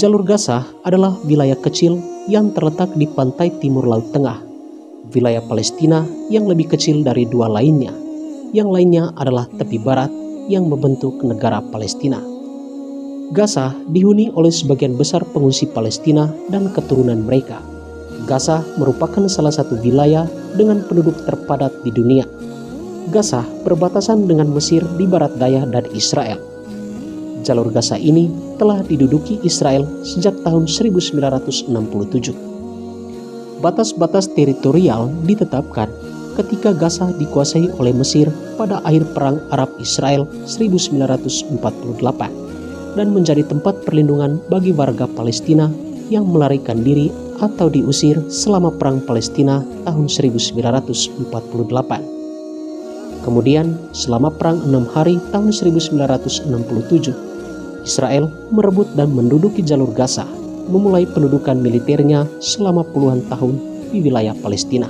Jalur Gaza adalah wilayah kecil yang terletak di pantai timur Laut Tengah. Wilayah Palestina yang lebih kecil dari dua lainnya. Yang lainnya adalah tepi barat yang membentuk negara Palestina. Gaza dihuni oleh sebagian besar pengungsi Palestina dan keturunan mereka. Gaza merupakan salah satu wilayah dengan penduduk terpadat di dunia. Gaza berbatasan dengan Mesir di barat daya dan Israel. Jalur Gaza ini telah diduduki Israel sejak tahun 1967. Batas-batas teritorial ditetapkan ketika Gaza dikuasai oleh Mesir pada akhir Perang Arab-Israel 1948 dan menjadi tempat perlindungan bagi warga Palestina yang melarikan diri atau diusir selama Perang Palestina tahun 1948. Kemudian, selama Perang 6 Hari tahun 1967, Israel merebut dan menduduki jalur Gaza, memulai pendudukan militernya selama puluhan tahun di wilayah Palestina.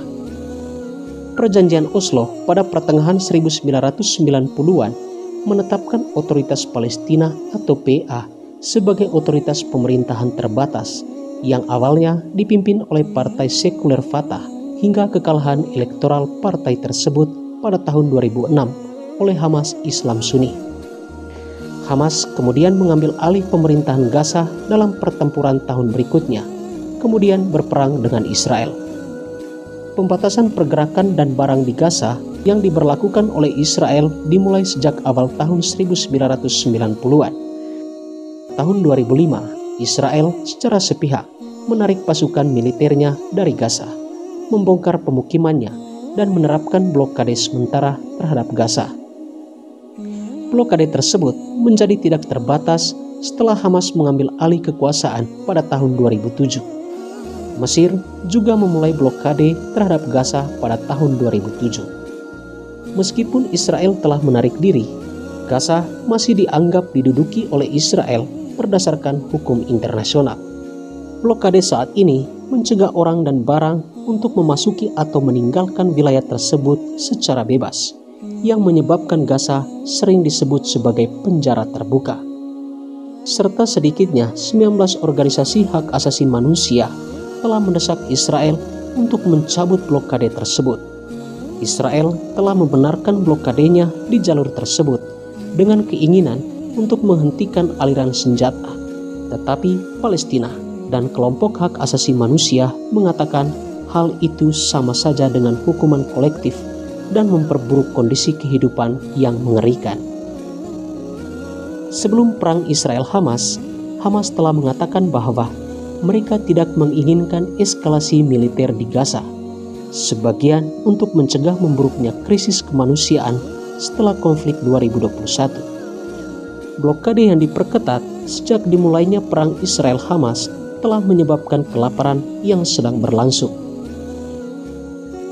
Perjanjian Oslo pada pertengahan 1990-an menetapkan Otoritas Palestina atau PA sebagai otoritas pemerintahan terbatas yang awalnya dipimpin oleh partai sekuler Fatah hingga kekalahan elektoral partai tersebut pada tahun 2006 oleh Hamas Islam Sunni. Hamas kemudian mengambil alih pemerintahan Gaza dalam pertempuran tahun berikutnya, kemudian berperang dengan Israel. Pembatasan pergerakan dan barang di Gaza yang diberlakukan oleh Israel dimulai sejak awal tahun 1990-an. Tahun 2005, Israel secara sepihak menarik pasukan militernya dari Gaza, membongkar pemukimannya, dan menerapkan blokade sementara terhadap Gaza. Blokade tersebut menjadi tidak terbatas setelah Hamas mengambil alih kekuasaan pada tahun 2007. Mesir juga memulai blokade terhadap Gaza pada tahun 2007. Meskipun Israel telah menarik diri, Gaza masih dianggap diduduki oleh Israel berdasarkan hukum internasional. Blokade saat ini mencegah orang dan barang untuk memasuki atau meninggalkan wilayah tersebut secara bebas, yang menyebabkan Gaza sering disebut sebagai penjara terbuka. Serta sedikitnya 19 organisasi hak asasi manusia telah mendesak Israel untuk mencabut blokade tersebut. Israel telah membenarkan blokadenya di jalur tersebut dengan keinginan untuk menghentikan aliran senjata. Tetapi Palestina dan kelompok hak asasi manusia mengatakan hal itu sama saja dengan hukuman kolektif dan memperburuk kondisi kehidupan yang mengerikan. Sebelum perang Israel-Hamas, Hamas telah mengatakan bahwa mereka tidak menginginkan eskalasi militer di Gaza, sebagian untuk mencegah memburuknya krisis kemanusiaan setelah konflik 2021. Blokade yang diperketat sejak dimulainya perang Israel-Hamas telah menyebabkan kelaparan yang sedang berlangsung.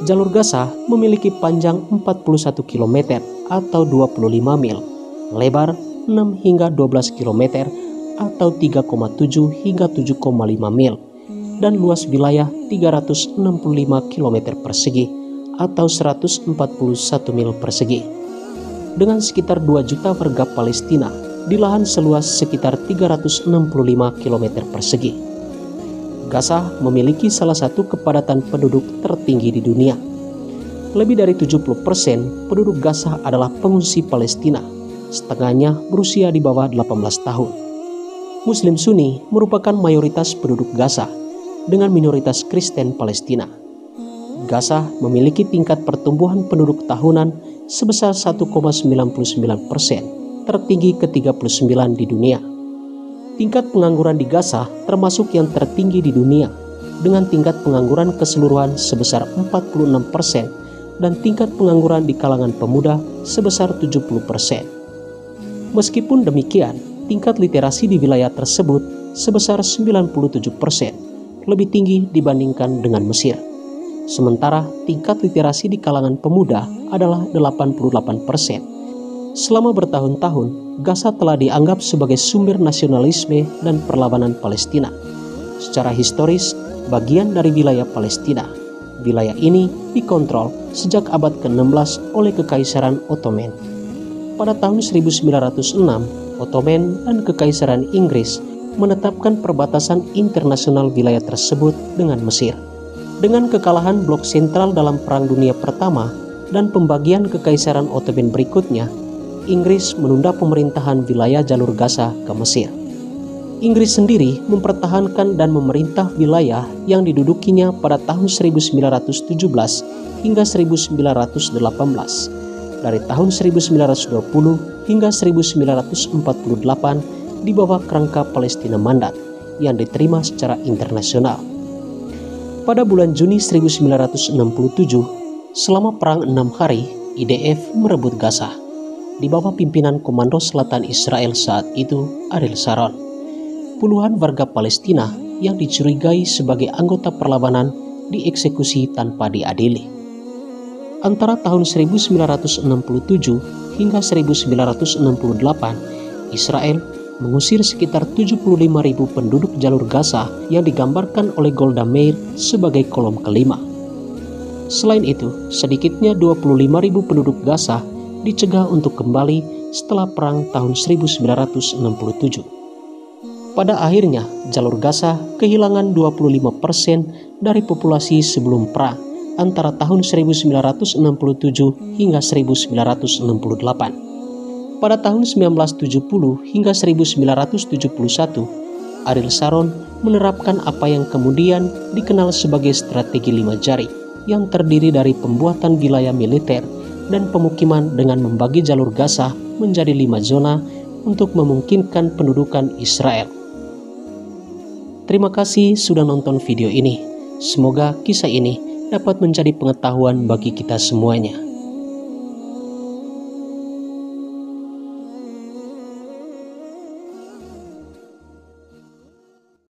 Jalur Gaza memiliki panjang 41 km atau 25 mil, lebar 6 hingga 12 km atau 3,7 hingga 7,5 mil, dan luas wilayah 365 km persegi atau 141 mil persegi. Dengan sekitar 2 juta warga Palestina di lahan seluas sekitar 365 km persegi. Gaza memiliki salah satu kepadatan penduduk tertinggi di dunia. Lebih dari 70% penduduk Gaza adalah pengungsi Palestina, setengahnya berusia di bawah 18 tahun. Muslim Sunni merupakan mayoritas penduduk Gaza, dengan minoritas Kristen Palestina. Gaza memiliki tingkat pertumbuhan penduduk tahunan sebesar 1,99%, tertinggi ke-39 di dunia. Tingkat pengangguran di Gaza termasuk yang tertinggi di dunia, dengan tingkat pengangguran keseluruhan sebesar 46% dan tingkat pengangguran di kalangan pemuda sebesar 70%. Meskipun demikian, tingkat literasi di wilayah tersebut sebesar 97%, lebih tinggi dibandingkan dengan Mesir. Sementara tingkat literasi di kalangan pemuda adalah 88%. Selama bertahun-tahun, Gaza telah dianggap sebagai sumber nasionalisme dan perlawanan Palestina. Secara historis, bagian dari wilayah Palestina. Wilayah ini dikontrol sejak abad ke-16 oleh Kekaisaran Ottoman. Pada tahun 1906, Ottoman dan Kekaisaran Inggris menetapkan perbatasan internasional wilayah tersebut dengan Mesir. Dengan kekalahan blok sentral dalam Perang Dunia Pertama dan pembagian Kekaisaran Ottoman berikutnya, Inggris menunda pemerintahan wilayah jalur Gaza ke Mesir. Inggris sendiri mempertahankan dan memerintah wilayah yang didudukinya pada tahun 1917 hingga 1918, dari tahun 1920 hingga 1948 di bawah kerangka Palestina Mandat yang diterima secara internasional. Pada bulan Juni 1967, selama perang 6 hari, IDF merebut Gaza di bawah pimpinan Komando Selatan Israel saat itu, Ariel Sharon. Puluhan warga Palestina yang dicurigai sebagai anggota perlawanan dieksekusi tanpa diadili. Antara tahun 1967 hingga 1968, Israel mengusir sekitar 75.000 penduduk jalur Gaza yang digambarkan oleh Golda Meir sebagai kolom kelima. Selain itu, sedikitnya 25.000 penduduk Gaza dicegah untuk kembali setelah perang tahun 1967. Pada akhirnya, jalur Gaza kehilangan 25% dari populasi sebelum perang antara tahun 1967 hingga 1968. Pada tahun 1970 hingga 1971, Ariel Sharon menerapkan apa yang kemudian dikenal sebagai strategi 5 jari yang terdiri dari pembuatan wilayah militer dan pemukiman dengan membagi jalur Gaza menjadi 5 zona untuk memungkinkan pendudukan Israel. Terima kasih sudah nonton video ini. Semoga kisah ini dapat menjadi pengetahuan bagi kita semuanya.